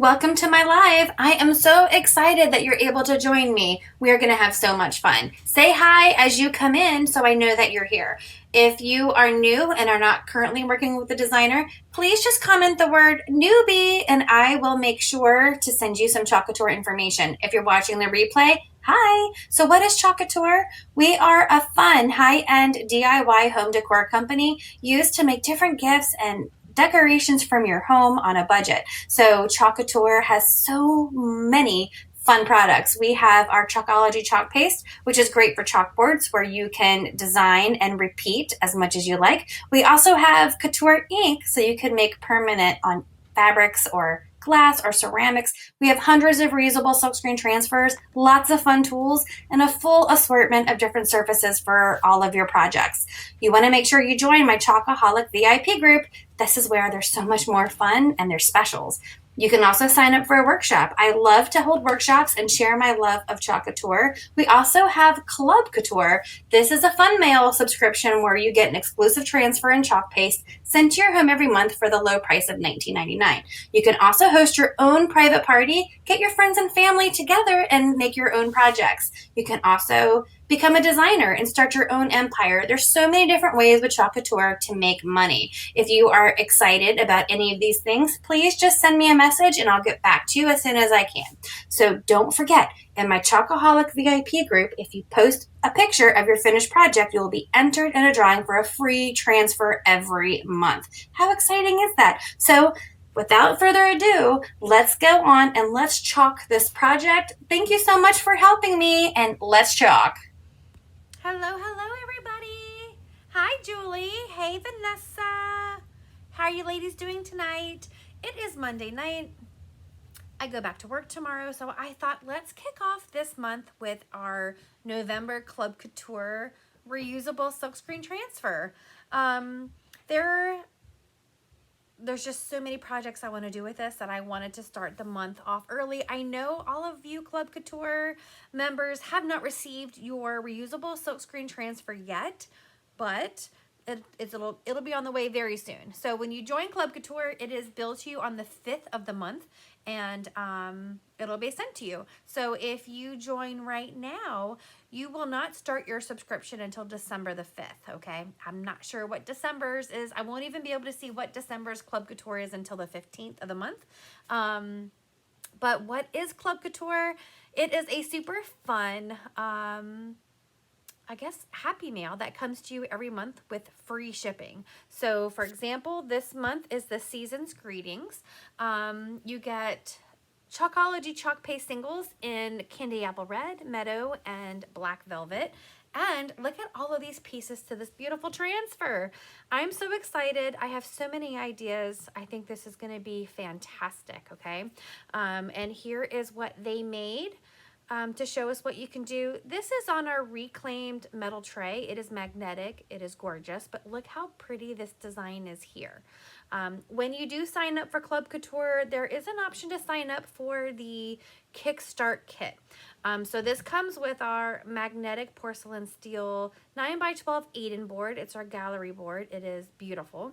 Welcome to my live. I am so excited that you're able to join me. We are going to have so much fun. Say hi as you come in so I know that you're here. If you are new and are not currently working with a designer, please just comment the word newbie and I will make sure to send you some Chalk Couture information. If you're watching the replay, hi. So what is Chalk Couture? We are a fun, high-end DIY home decor company used to make different gifts and decorations from your home on a budget. So Chalk Couture has so many fun products. We have our Chalkology chalk paste, which is great for chalkboards where you can design and repeat as much as you like. We also have Couture ink, so you can make permanent on fabrics or glass or ceramics. We have hundreds of reusable silkscreen transfers, lots of fun tools, and a full assortment of different surfaces for all of your projects. You want to make sure you join my Chalkaholic VIP group. This is where there's so much more fun and there's specials. You can also sign up for a workshop. I love to hold workshops and share my love of Chalk Couture. We also have Club Couture. This is a fun mail subscription where you get an exclusive transfer and chalk paste sent to your home every month for the low price of $19.99. You can also host your own private party, get your friends and family together and make your own projects. You can also become a designer and start your own empire. There's so many different ways with Chalk Couture to make money. If you are excited about any of these things, please just send me a message and I'll get back to you as soon as I can. So don't forget, in my Chalkaholic VIP group, if you post a picture of your finished project, you will be entered in a drawing for a free transfer every month. How exciting is that? So without further ado, let's go on and let's chalk this project. Thank you so much for helping me, and let's chalk. Hello, everybody. Hi, Julie. Hey, Vanessa. How are you ladies doing tonight? It is Monday night. I go back to work tomorrow, so I thought let's kick off this month with our November Club Couture reusable silkscreen transfer. There's just so many projects I want to do with this that I wanted to start the month off early. I know all of you Club Couture members have not received your reusable silkscreen transfer yet, but it'll be on the way very soon. So when you join Club Couture, it is billed to you on the 5th of the month, and it'll be sent to you. So if you join right now, you will not start your subscription until December the 5th, okay? I'm not sure what December's is. I won't even be able to see what December's Club Couture is until the 15th of the month. But what is Club Couture? It is a super fun, I guess, happy mail that comes to you every month with free shipping. So for example, this month is the season's greetings. You get Chalkology chalk paste singles in Candy Apple Red, Meadow, and Black Velvet. And look at all of these pieces to this beautiful transfer. I'm so excited. I have so many ideas. I think this is going to be fantastic, okay? And here is what they made. To show us what you can do. This is on our reclaimed metal tray. It is magnetic. It is gorgeous, but look how pretty this design is here. When you do sign up for Club Couture, there is an option to sign up for the Kickstart Kit. So this comes with our magnetic porcelain steel 9x12 Aiden board. It's our gallery board. It is beautiful.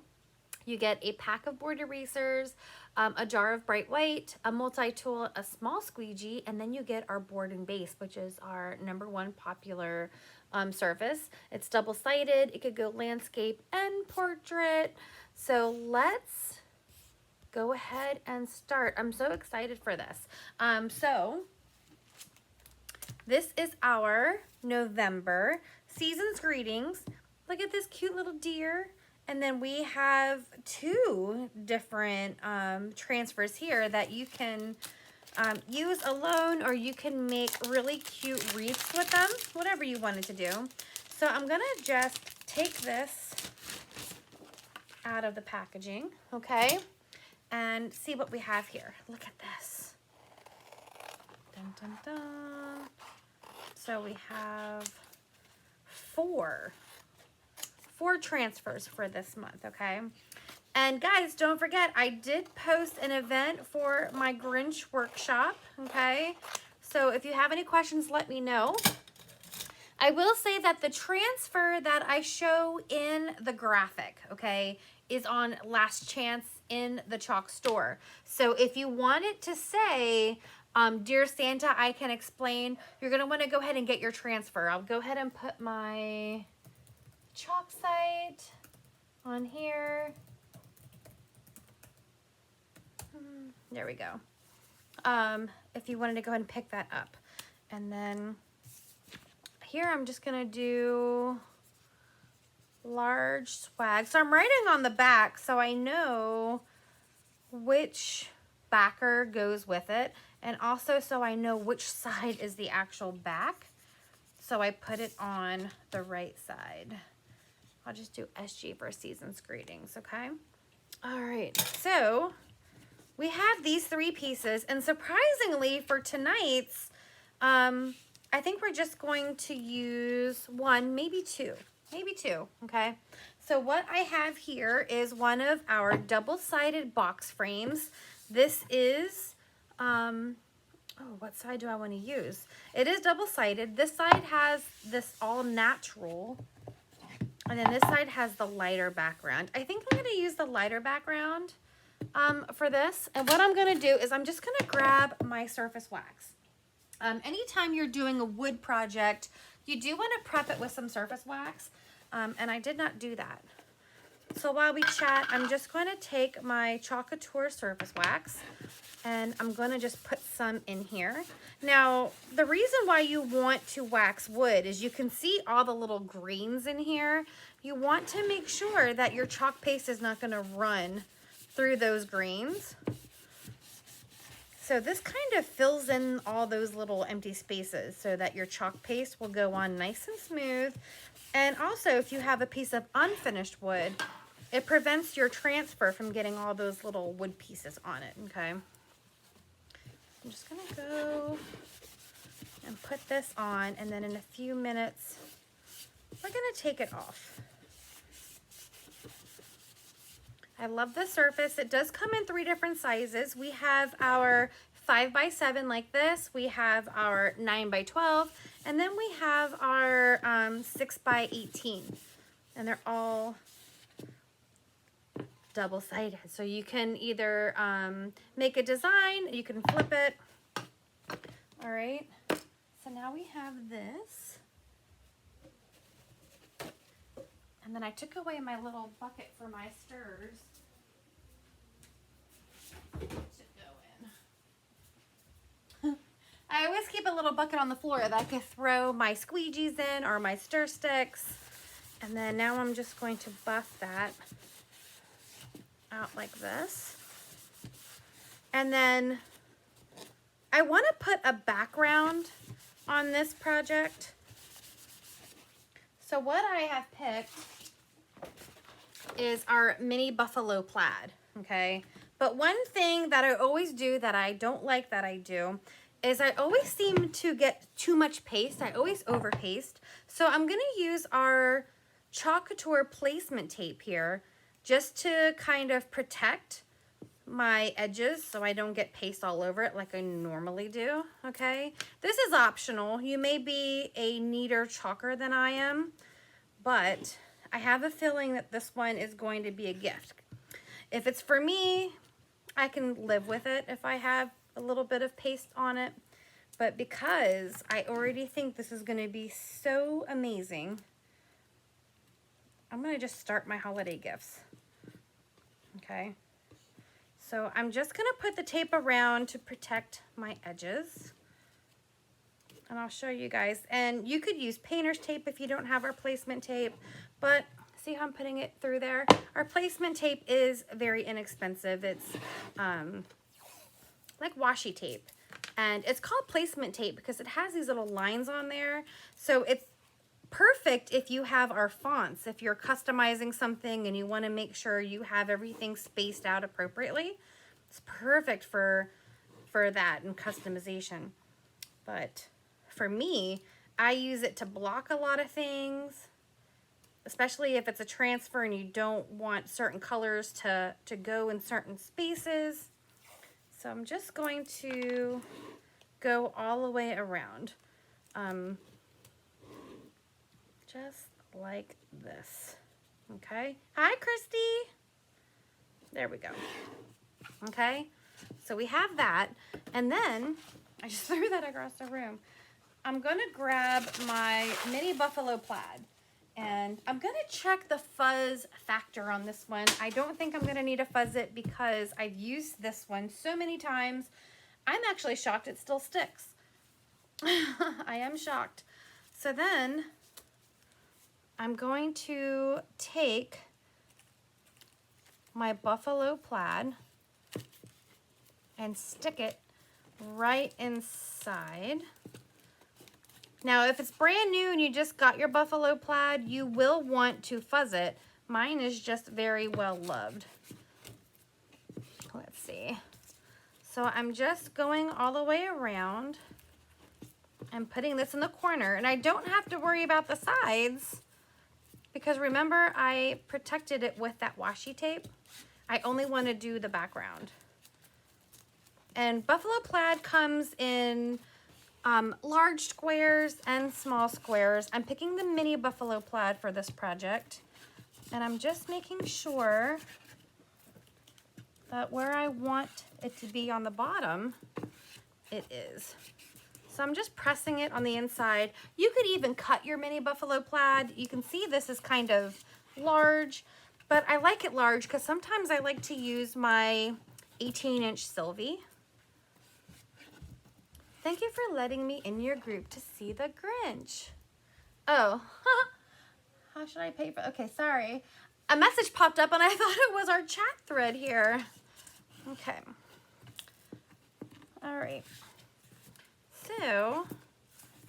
You get a pack of board erasers, a jar of bright white, a multi-tool, a small squeegee, and then you get our board and base, which is our #1 popular surface. It's double-sided. It could go landscape and portrait. So let's go ahead and start. I'm so excited for this. So this is our November season's greetings. Look at this cute little deer. And then we have 2 different transfers here that you can use alone, or you can make really cute wreaths with them, whatever you wanted to do. So I'm going to just take this out of the packaging, okay, and see what we have here. Look at this. Dun, dun, dun. So we have 4 transfers for this month, okay? And guys, don't forget, I did post an event for my Grinch workshop, okay? So if you have any questions, let me know. I will say that the transfer that I show in the graphic, okay, is on last chance in the chalk store. So if you want it to say, Dear Santa, I can explain, you're going to want to go ahead and get your transfer. I'll go ahead and put my chalk site on here. There we go. If you wanted to go ahead and pick that up. And then here I'm just going to do large swag. So I'm writing on the back so I know which backer goes with it, and also so I know which side is the actual back, so I put it on the right side. I'll just do SG for Season's Greetings, okay? All right, so we have these 3 pieces, and surprisingly for tonight's, I think we're just going to use 1, maybe 2, okay? So what I have here is one of our double-sided box frames. This is, what side do I want to use? It is double-sided. This side has this all natural, and then this side has the lighter background. I think I'm going to use the lighter background for this. And what I'm going to do is I'm just going to grab my surface wax. Anytime you're doing a wood project, you do want to prep it with some surface wax. And I did not do that. So while we chat, I'm just going to take my Chalk Couture surface wax and I'm going to just put some in here. Now, the reason why you want to wax wood is you can see all the little grains in here. You want to make sure that your chalk paste is not going to run through those grains. So this kind of fills in all those little empty spaces so that your chalk paste will go on nice and smooth. And also, if you have a piece of unfinished wood, it prevents your transfer from getting all those little wood pieces on it, okay? I'm just gonna go and put this on, and then in a few minutes, we're gonna take it off. I love the surface. It does come in 3 different sizes. We have our 5x7 like this. We have our 9x12, and then we have our 6x18, and they're all double-sided. So you can either make a design, you can flip it. All right. So now we have this. And then I took away my little bucket for my stirs to go in. I always keep a little bucket on the floor that I can throw my squeegees in or my stir sticks. And then now I'm just going to buff that out like this. And then I want to put a background on this project. So what I have picked is our mini buffalo plaid, okay? But one thing that I always do that I don't like that I do is I always seem to get too much paste. I always over paste. So I'm gonna use our Chalk Couture placement tape here just to kind of protect my edges so I don't get paste all over it like I normally do, okay? This is optional. You may be a neater chalker than I am, but I have a feeling that this one is going to be a gift. If it's for me, I can live with it if I have a little bit of paste on it, but because I already think this is going to be so amazing, I'm going to just start my holiday gifts, okay? So I'm just going to put the tape around to protect my edges. And I'll show you guys. And you could use painter's tape if you don't have our placement tape. But see how I'm putting it through there? Our placement tape is very inexpensive. It's like washi tape. And it's called placement tape because it has these little lines on there. So it's perfect if you have our fonts. If you're customizing something and you want to make sure you have everything spaced out appropriately, it's perfect for that and customization. But for me, I use it to block a lot of things, especially if it's a transfer and you don't want certain colors to go in certain spaces. So I'm just going to go all the way around. Just like this, okay? Hi, Christy. There we go. Okay, so we have that, and then I just threw that across the room. I'm gonna grab my mini buffalo plaid, and I'm gonna check the fuzz factor on this one. I don't think I'm gonna need to fuzz it because I've used this one so many times. I'm actually shocked it still sticks. I am shocked. So then I'm going to take my buffalo plaid and stick it right inside. Now, if it's brand new and you just got your buffalo plaid, you will want to fuzz it. Mine is just very well loved. Let's see. So I'm just going all the way around and putting this in the corner, and I don't have to worry about the sides because remember I protected it with that washi tape. I only want to do the background. And buffalo plaid comes in large squares and small squares. I'm picking the mini buffalo plaid for this project, and I'm just making sure that where I want it to be on the bottom, it is. So I'm just pressing it on the inside. You could even cut your mini buffalo plaid. You can see this is kind of large, but I like it large because sometimes I like to use my 18-inch Sylvie. Thank you for letting me in your group to see the Grinch. Oh, how should I pay for, okay, sorry. A message popped up and I thought it was our chat thread here. Okay. All right. So,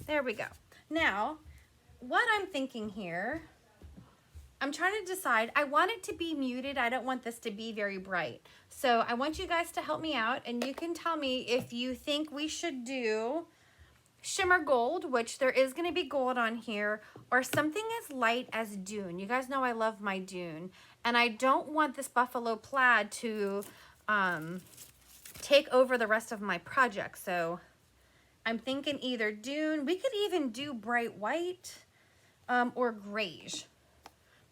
there we go. Now, what I'm thinking here, I'm trying to decide, I want it to be muted. I don't want this to be very bright. So I want you guys to help me out, and you can tell me if you think we should do shimmer gold, which there is going to be gold on here, or something as light as dune. You guys know I love my dune, and I don't want this buffalo plaid to take over the rest of my project. So I'm thinking either dune, we could even do bright white, or grayish.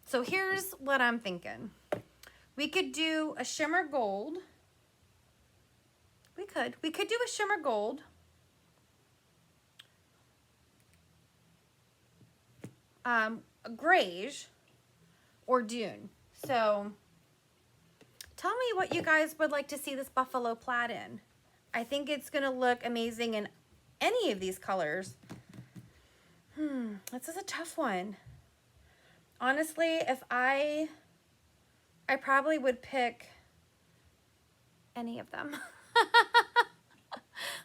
So here's what I'm thinking. We could do a shimmer gold. We could do a shimmer gold. A grayish or dune. So tell me what you guys would like to see this buffalo plaid in. I think it's gonna look amazing in any of these colors. This is a tough one. Honestly, if I probably would pick any of them.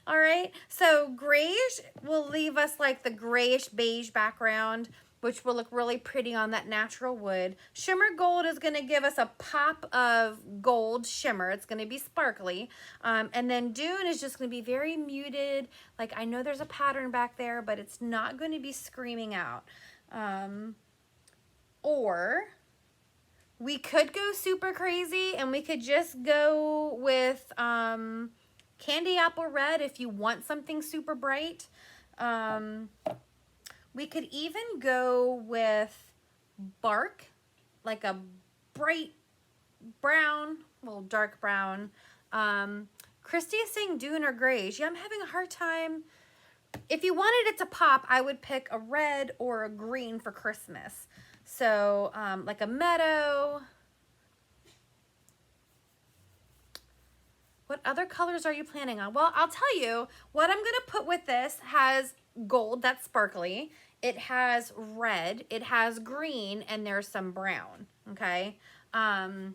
All right, so grayish will leave us like the grayish beige background, which will look really pretty on that natural wood. Shimmer gold is gonna give us a pop of gold shimmer. It's gonna be sparkly. And then dune is just gonna be very muted. Like, I know there's a pattern back there, but it's not gonna be screaming out. Or we could go super crazy and we could just go with candy apple red if you want something super bright. We could even go with bark, like a bright brown, well, dark brown. Christy is saying dune or grayish. Yeah, I'm having a hard time. If you wanted it to pop, I would pick a red or a green for Christmas. So like a meadow. What other colors are you planning on? Well, I'll tell you what I'm gonna put with this. Has gold, that's sparkly. It has red, it has green, and there's some brown, okay? And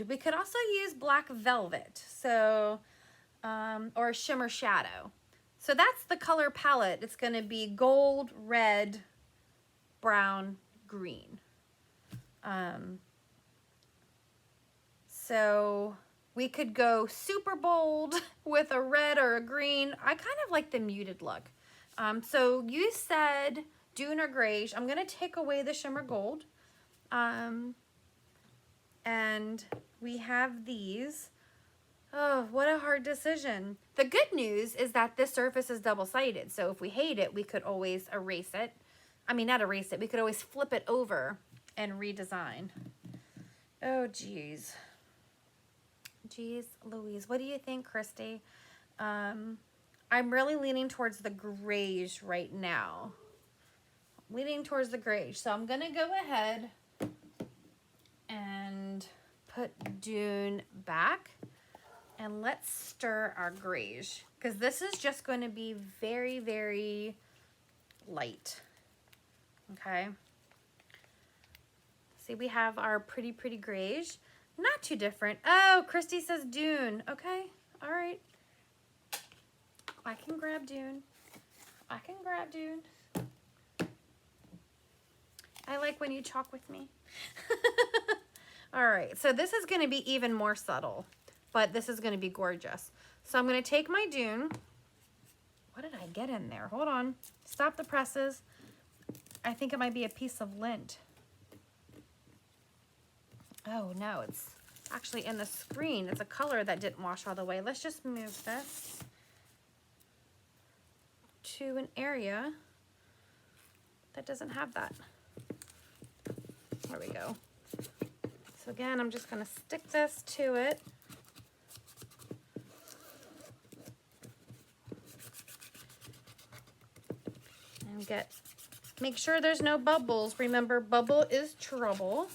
we could also use black velvet, so, or shimmer shadow. So that's the color palette. It's gonna be gold, red, brown, green. So we could go super bold with a red or a green. I kind of like the muted look. So you said dune or grayish. I'm gonna take away the shimmer gold. And we have these. Oh, what a hard decision. The good news is that this surface is double-sided. So if we hate it, we could always erase it. I mean, not erase it. We could always flip it over and redesign. Oh, geez. Jeez Louise. What do you think, Christy? I'm really leaning towards the grayish right now. Leaning towards the grayish. So I'm going to go ahead and put Dune back. And let's stir our grayish. Because this is just going to be very, very light. Okay. See, we have our pretty grayish. Not too different. Oh, Christy says Dune. Okay. All right. I can grab Dune. I can grab Dune. I like when you chalk with me. All right. So this is going to be even more subtle, but this is going to be gorgeous. So I'm going to take my Dune. What did I get in there? Hold on. Stop the presses. I think it might be a piece of lint. Oh no, it's actually in the screen. It's a color that didn't wash all the way. Let's just move this to an area that doesn't have that. There we go. So again, I'm just gonna stick this to it. And make sure there's no bubbles. Remember, bubble is trouble.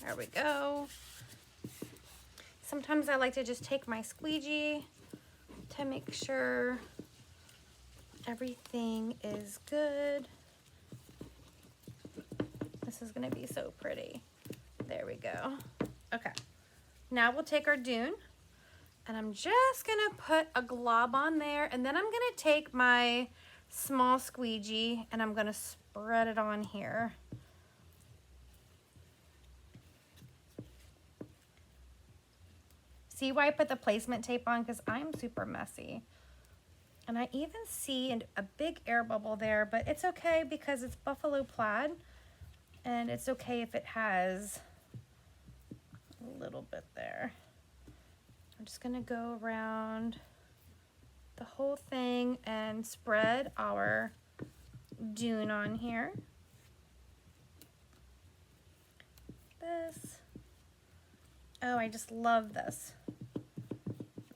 There we go. Sometimes I like to just take my squeegee to make sure everything is good. This is going to be so pretty. There we go. Okay. Now we'll take our Dune and I'm just going to put a glob on there, and then I'm going to take my small squeegee and I'm going to spread it on here. See why I put the placement tape on? Because I'm super messy. And I even see a big air bubble there, but it's okay because it's buffalo plaid. And it's okay if it has a little bit there. I'm just going to go around the whole thing and spread our Dune on here. This. Oh, I just love this.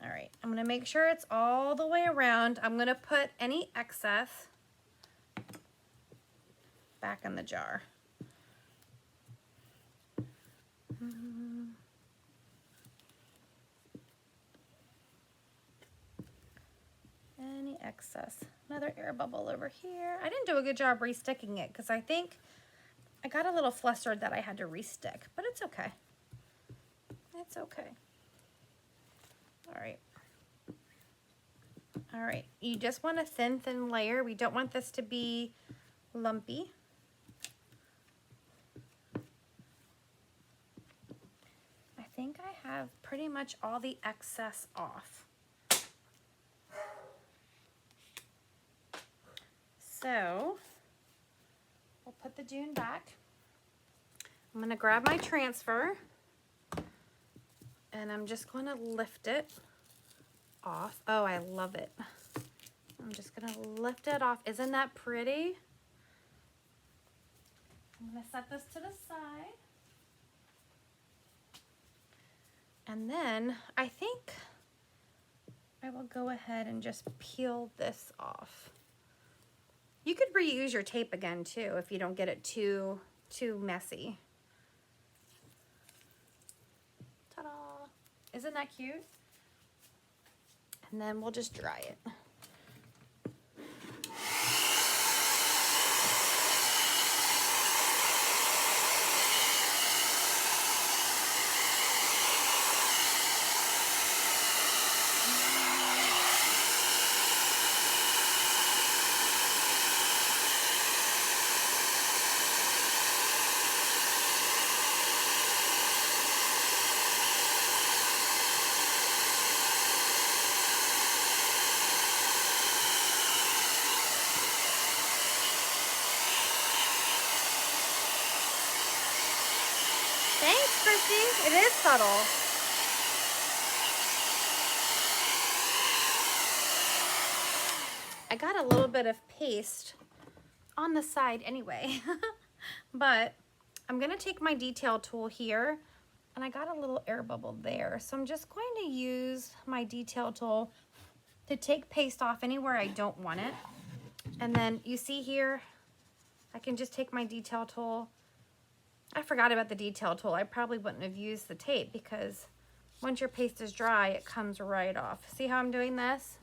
All right, I'm gonna make sure it's all the way around. I'm gonna put any excess back in the jar. Any excess. Another air bubble over here. I didn't do a good job resticking it because I think I got a little flustered that I had to restick, but it's okay. It's okay. All right. All right. You just want a thin layer. We don't want this to be lumpy. I think I have pretty much all the excess off. So we'll put the Dune back. I'm going to grab my transfer and I'm just going to lift it off. Oh, I love it. I'm just going to lift it off. Isn't that pretty? I'm going to set this to the side. And then I think I will go ahead and just peel this off. You could reuse your tape again too if you don't get it too messy. Ta-da! Isn't that cute? And then we'll just dry it. Thanks, Christy. It is subtle. I got a little bit of paste on the side anyway, but I'm gonna take my detail tool here, and I got a little air bubble there. So I'm just going to use my detail tool to take paste off anywhere I don't want it. And then you see here, I can just take my detail tool. I forgot about the detail tool. I probably wouldn't have used the tape because once your paste is dry, it comes right off. See how I'm doing this?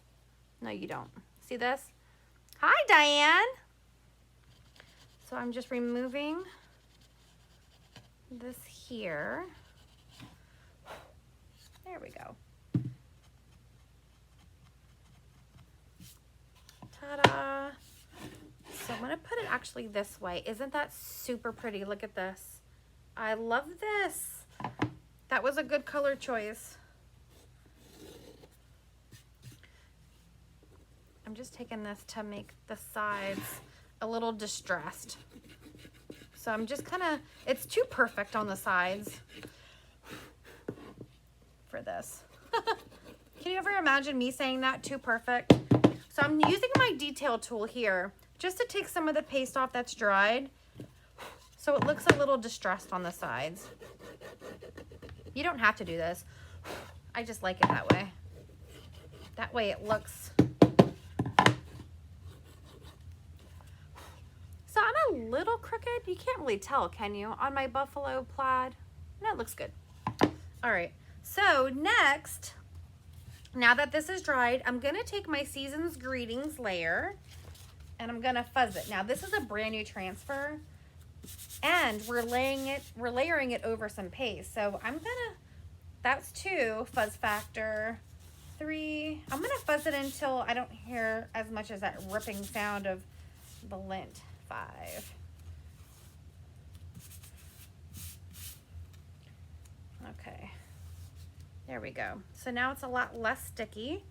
No, you don't. See this? Hi, Diane. So I'm just removing this here. There we go. Ta-da. So I'm gonna put it actually this way. Isn't that super pretty? Look at this. I love this. That was a good color choice. I'm just taking this to make the sides a little distressed. So I'm just kind of, it's too perfect on the sides for this. Can you ever imagine me saying that? Too perfect? So I'm using my detail tool here just to take some of the paste off that's dried, so it looks a little distressed on the sides. You don't have to do this. I just like it that way. That way it looks. So I'm a little crooked. You can't really tell, can you? On my buffalo plaid. No, it looks good. All right. So next, now that this is dried, I'm gonna take my Season's Greetings layer and I'm gonna fuzz it. Now this is a brand new transfer, and we're layering it over some paste. So I'm gonna, that's 2, fuzz factor 3. I'm gonna fuzz it until I don't hear as much as that ripping sound of the lint. 5. Okay, there we go. So now it's a lot less sticky,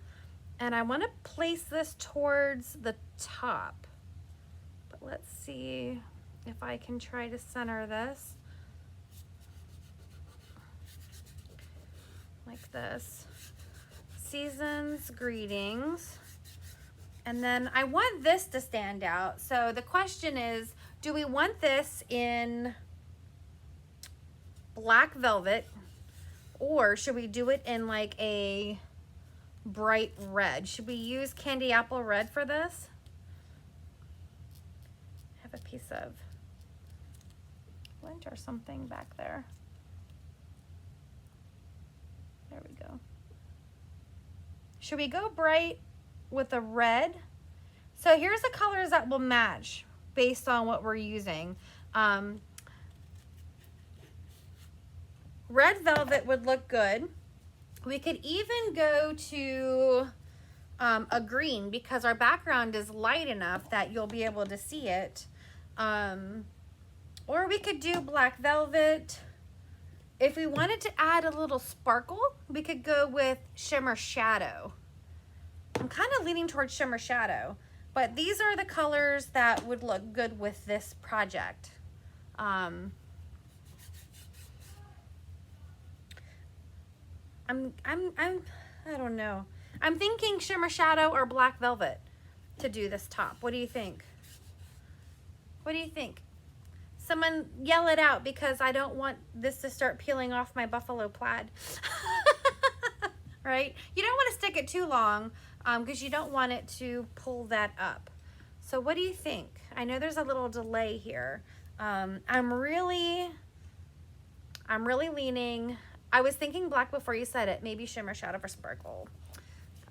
and I want to place this towards the top, but let's see if I can try to center this like this. Season's Greetings. And then I want this to stand out. So the question is, do we want this in black velvet, or should we do it in like a bright red? Should we use candy apple red for this? I have a piece of lint or something back there. There we go. Should we go bright with a red? So here's the colors that will match based on what we're using. Red velvet would look good. We could even go to a green because our background is light enough that you'll be able to see it. Or we could do black velvet. If we wanted to add a little sparkle, we could go with Shimmer Shadow. I'm kind of leaning towards Shimmer Shadow, but these are the colors that would look good with this project. I don't know. I'm thinking Shimmer Shadow or black velvet to do this top. What do you think? What do you think? Someone yell it out because I don't want this to start peeling off my buffalo plaid. Right? You don't want to stick it too long because you don't want it to pull that up. So what do you think? I know there's a little delay here. I'm really leaning. I was thinking black before you said it. Maybe Shimmer Shadow for sparkle.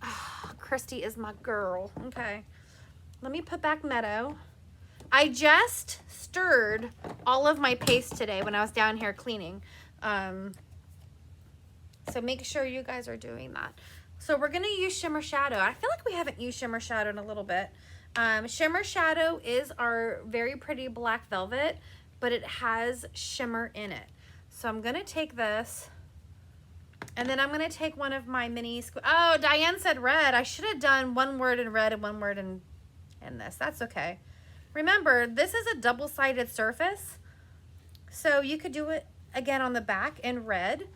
Oh, Christy is my girl. Okay. Let me put back Meadow. I just stirred all of my paste today when I was down here cleaning. So make sure you guys are doing that. So we're going to use Shimmer Shadow. I feel like we haven't used Shimmer Shadow in a little bit. Shimmer Shadow is our very pretty black velvet, but it has shimmer in it. So I'm going to take this, and then I'm going to take one of my mini... Oh, Diane said red. I should have done one word in red and one word in this. That's okay. Remember, this is a double-sided surface, so you could do it again on the back in red.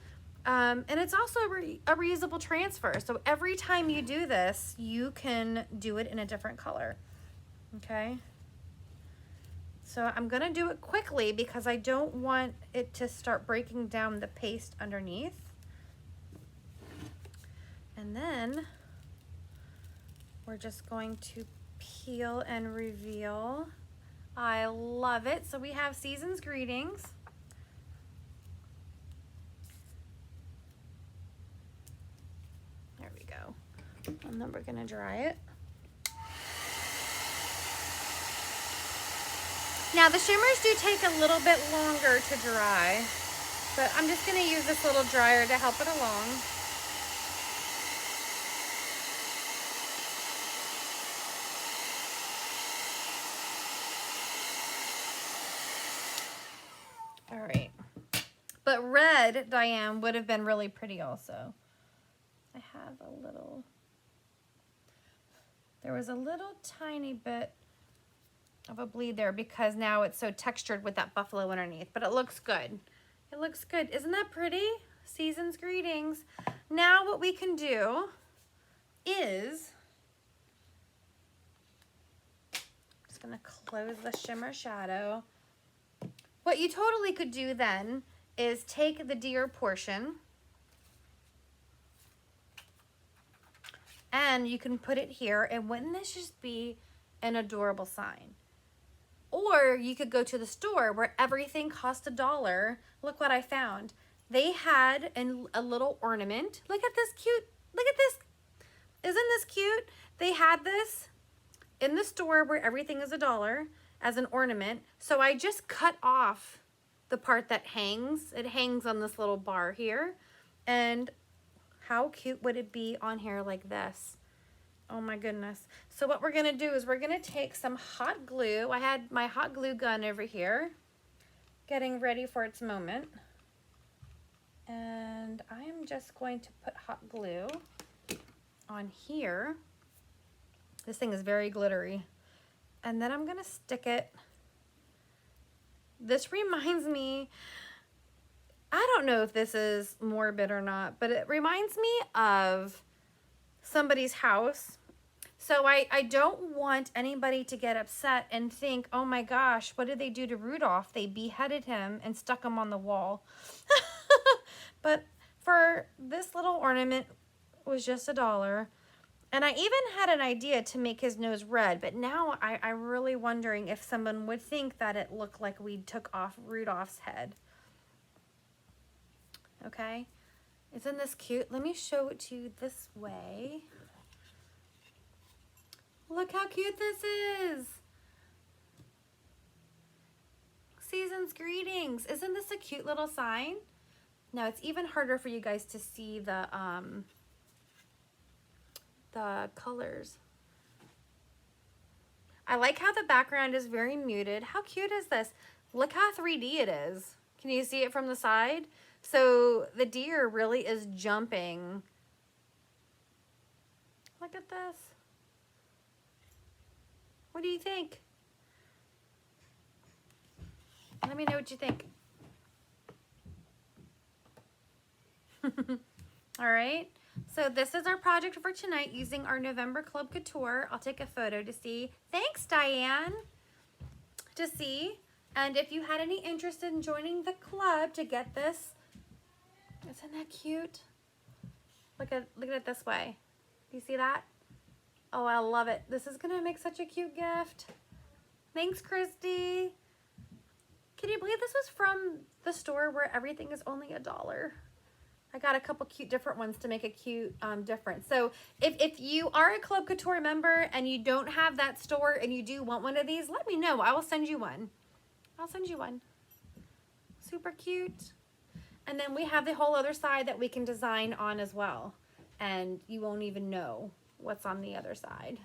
And it's also a reusable transfer. So every time you do this, you can do it in a different color. Okay. So I'm gonna do it quickly because I don't want it to start breaking down the paste underneath. And then we're just going to peel and reveal. I love it. So we have Season's Greetings. There we go. And then we're gonna dry it. Now the shimmers do take a little bit longer to dry, but I'm just gonna use this little dryer to help it along. All right. But red, Diane, would have been really pretty also. I have a little, there was a little tiny bit of a bleed there because now it's so textured with that buffalo underneath, but it looks good. It looks good. Isn't that pretty? Season's Greetings. Now what we can do is, I'm just gonna close the Shimmer Shadow. What you totally could do then is take the deer portion and you can put it here, and wouldn't this just be an adorable sign? Or you could go to the store where everything cost $1. Look what I found. They had a little ornament. Look at this cute, look at this. Isn't this cute? They had this in the store where everything is $1 as an ornament. So I just cut off the part that hangs. It hangs on this little bar here. And how cute would it be on here like this? Oh my goodness. So what we're gonna do is we're gonna take some hot glue. I had my hot glue gun over here, getting ready for its moment. And I am just going to put hot glue on here. This thing is very glittery. And then I'm gonna stick it. This reminds me, I don't know if this is morbid or not, but it reminds me of somebody's house. So I don't want anybody to get upset and think, oh my gosh, what did they do to Rudolph? They beheaded him and stuck him on the wall. But for this little ornament was just $1. And I even had an idea to make his nose red, but now I'm really wondering if someone would think that it looked like we took off Rudolph's head. Okay, isn't this cute? Let me show it to you this way. Look how cute this is. Season's Greetings. Isn't this a cute little sign? Now it's even harder for you guys to see the colors. I like how the background is very muted. How cute is this? Look how 3D it is. Can you see it from the side? So the deer really is jumping. Look at this. What do you think? Let me know what you think. All right. So this is our project for tonight using our November Club Couture. I'll take a photo to see. Thanks, Diane. To see. And if you had any interest in joining the club to get this, isn't that cute? Look at it this way. Do you see that? Oh, I love it. This is gonna make such a cute gift. Thanks, Christy. Can you believe this was from the store where everything is only $1? I got a couple cute different ones to make a cute difference. So if you are a Club Couture member and you don't have that store and you do want one of these, let me know. I will send you one. I'll send you one. Super cute. And then we have the whole other side that we can design on as well. And you won't even know what's on the other side.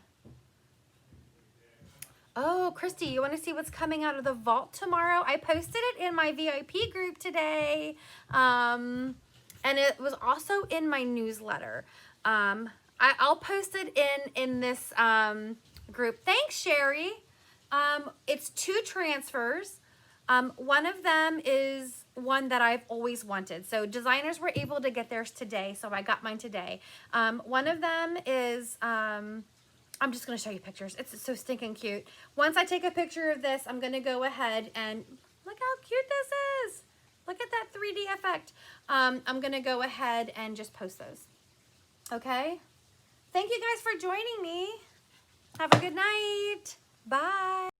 Oh, Christy, you want to see what's coming out of the vault tomorrow? I posted it in my VIP group today. And it was also in my newsletter. I'll post it in this group. Thanks, Sherry. It's 2 transfers. One of them is one that I've always wanted. So designers were able to get theirs today, so I got mine today. One of them is, I'm just going to show you pictures. It's so stinking cute. Once I take a picture of this, I'm going to go ahead and look how cute this is. Look at that 3D effect. I'm going to go ahead and just post those. Okay? Thank you guys for joining me. Have a good night. Bye.